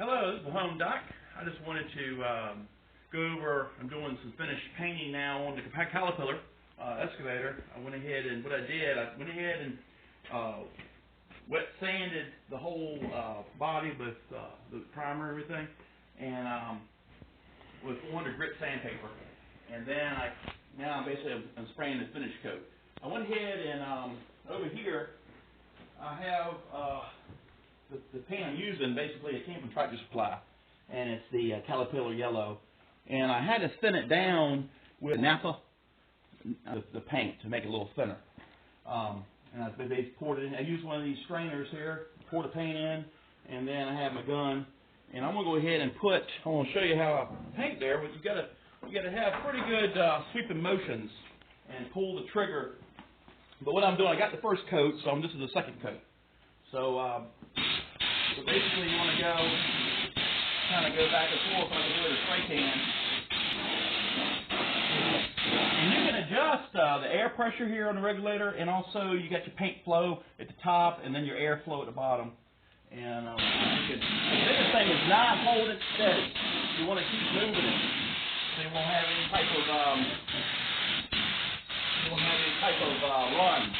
Hello, this is the Home Doc. I just wanted to go over, I'm doing some finished painting now on the Caterpillar excavator. I went ahead and wet sanded the whole body with the primer and everything, and with 400 grit sandpaper. And then I'm spraying the finish coat. I went ahead and over here I have the paint I'm using. Basically, it came from Tractor Supply, and it's the Caterpillar yellow. And I had to thin it down with Napa, the paint, to make it a little thinner. And I basically poured it in. I used one of these strainers here, pour the paint in, and then I have my gun. And I'm going to go ahead and I want to show you how I paint there, but you got to have pretty good sweeping motions and pull the trigger. But what I'm doing, I got the first coat, so this is the second coat. So basically you want to kind of go back and forth like you do with a spray can. And you can adjust the air pressure here on the regulator, and also you got your paint flow at the top and then your air flow at the bottom. And the biggest thing is not hold it steady. You want to keep moving it, so you won't have any type of run.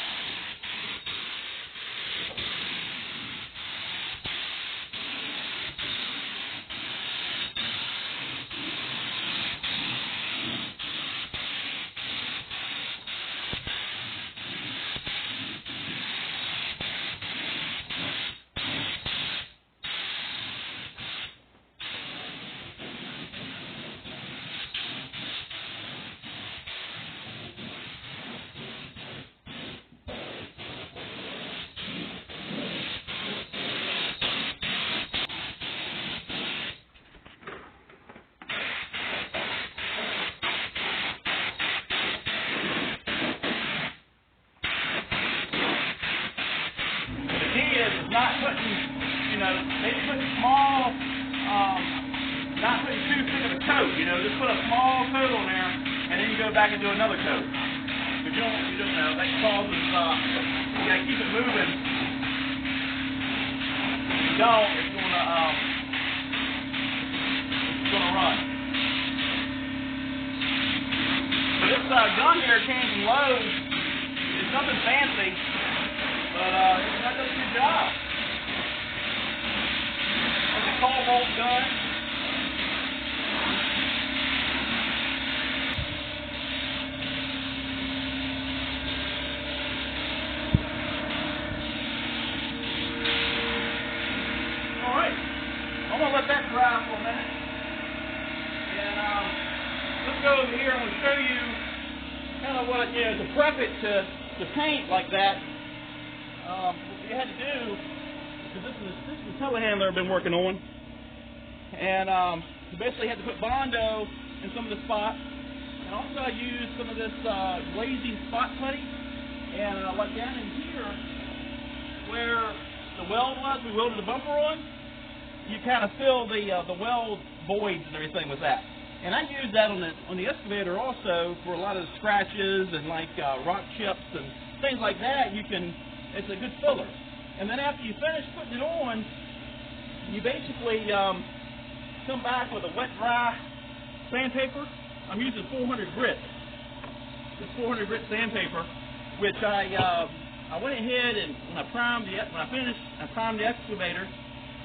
Not putting, maybe putting small, not putting too thick of a coat, just put a small coat on there, and then you go back and do another coat. But you don't know, that causes, you gotta keep it moving. If you don't, it's gonna run. So this gun here came from Lowe's. It's nothing fancy, but that does a good job. It's a cold bolt gun. All right, I'm gonna let that dry for a minute, and let's go over here. I'm gonna show you kind of what to prep it to paint like that. What you had to do, because this is the telehandler I've been working on, and you basically had to put Bondo in some of the spots, and also I used some of this glazing spot putty, and like down in here where the weld was, we welded the bumper on, you kind of fill the weld voids and everything with that. And I used that on the excavator also for a lot of the scratches and like rock chips and things like that. It's a good filler. And then after you finish putting it on, you basically come back with a wet dry sandpaper. I'm using 400 grit. This 400 grit sandpaper, which I went ahead and when I primed the excavator,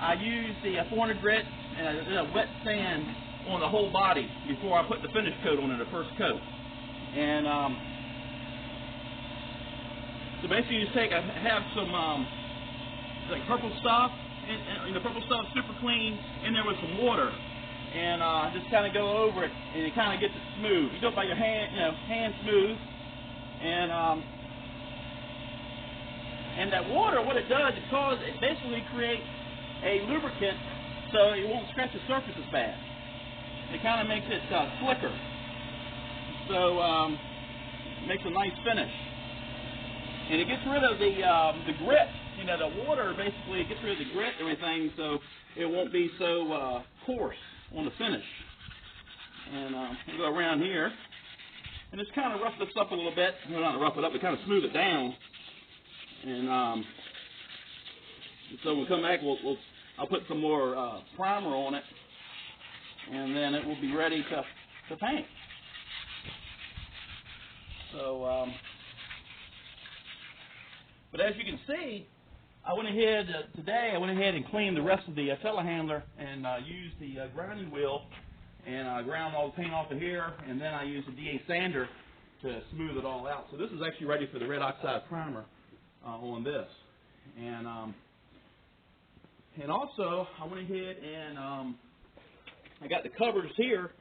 I used the 400 grit and I did a wet sand on the whole body before I put the finish coat on it, the first coat. And so basically, you have some like purple stuff, and the purple stuff super clean in there with some water, and just kind of go over it, and it kind of gets it smooth. You do it by your hand, hand smooth, and that water, what it does, it basically creates a lubricant, so it won't scratch the surface as bad. It kind of makes it slicker, so it makes a nice finish. And it gets rid of the grit. The water basically gets rid of the grit and everything, so it won't be so coarse on the finish. And we'll go around here and just kind of rough this up a little bit. Well, not rough it up, but kind of smooth it down. And so when we come back, we'll I'll put some more primer on it, and then it will be ready to paint. So, but as you can see, I went ahead today. I went ahead and cleaned the rest of the telehandler and used the grinding wheel and ground all the paint off of here, and then I used a DA sander to smooth it all out. So this is actually ready for the red oxide primer on this. And also I went ahead and I got the covers here,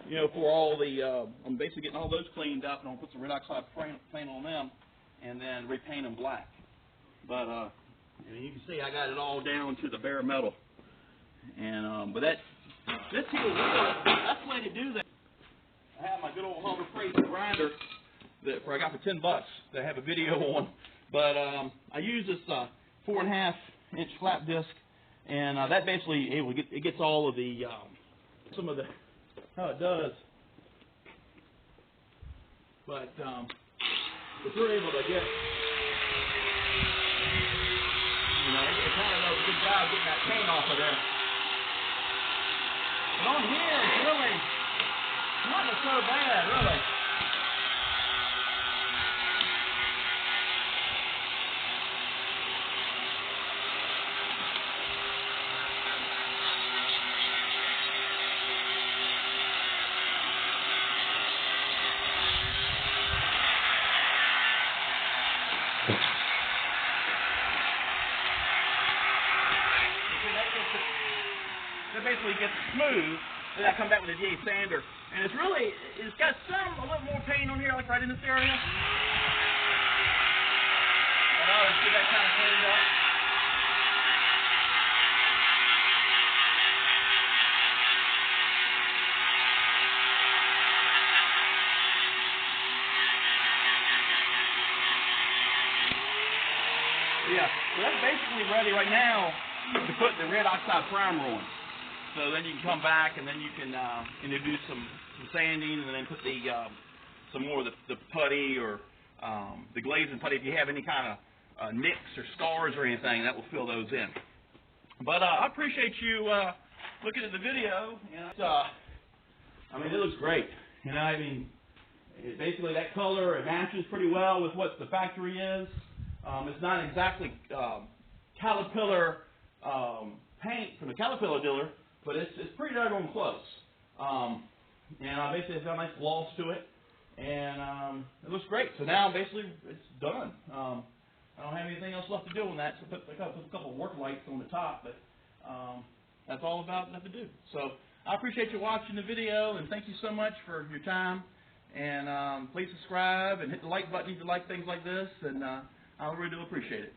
you know, for all the, I'm basically getting all those cleaned up, and I'll put some red oxide paint on them and then repaint them black. But and you can see I got it all down to the bare metal. And but this here wheel, that's the way to do that. I have my good old Harbor Freight grinder that I got for $10 that I have a video on. But I use this 4.5 inch flat disc, and that basically it gets all of the some of the how it does. But if we're able to get, you know, it kind of does a good job getting that paint off of there. But on here, it's really not so bad, really. That basically gets smooth, then I come back with a DA sander, and it's got a little more paint on here, like right in this area. Oh, let's get that kind of cleaned up. Yeah, so that's basically ready right now to put the red oxide primer on. So then you can come back and then you can do some sanding, and then put the some more of the putty or the glazing putty. If you have any kind of nicks or scars or anything, that will fill those in. But I appreciate you looking at the video. And I mean, it looks great. You know, I mean, basically that color, it matches pretty well with what the factory is. It's not exactly Caterpillar paint from the Caterpillar dealer, but it's pretty doggone close. And basically it's got a nice gloss to it, and it looks great. So now basically it's done. I don't have anything else left to do on that. So I put a couple of work lights on the top, but that's all about left to do. So I appreciate you watching the video, and thank you so much for your time. And please subscribe and hit the like button if you like things like this, and I really do appreciate it.